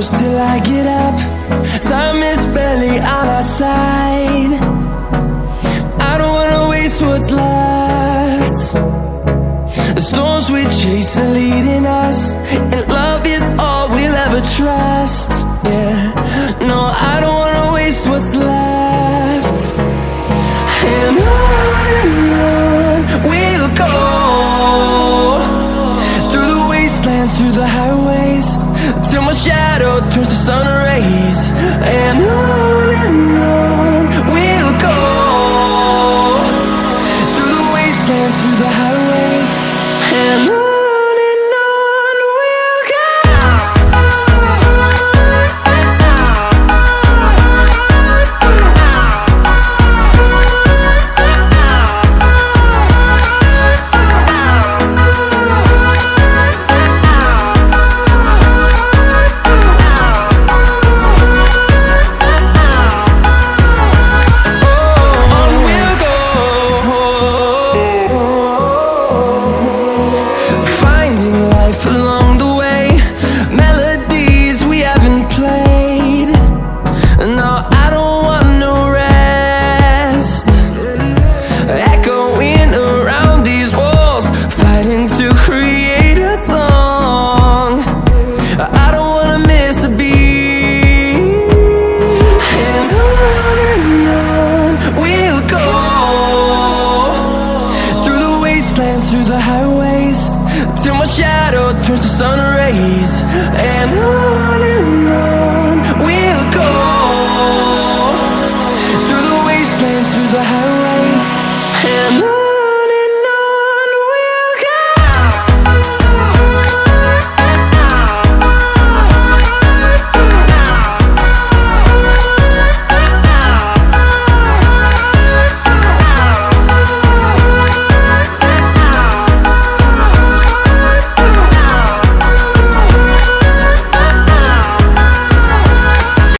close till I get up. Time is barely on our side. I don't wanna waste what's left. The storms we chase are leading us, and love is all we'll ever trust. Yeah, no, I don't wanna waste what's left. And on we'll go, through the wastelands, through the highways, till my shadow turns to sun rays. And on we'll go, through the wastelands, through the highways, and on we'll go. Along the way, melodies we haven't played. No, I don't want no rest. Echoing around these walls, fighting to create a song. I don't wanna miss a beat. And on we'll go, through the wastelands, through the highways, till my shadow turns to sun rays. And on we'll go, through the wastelands, through the highways, and on.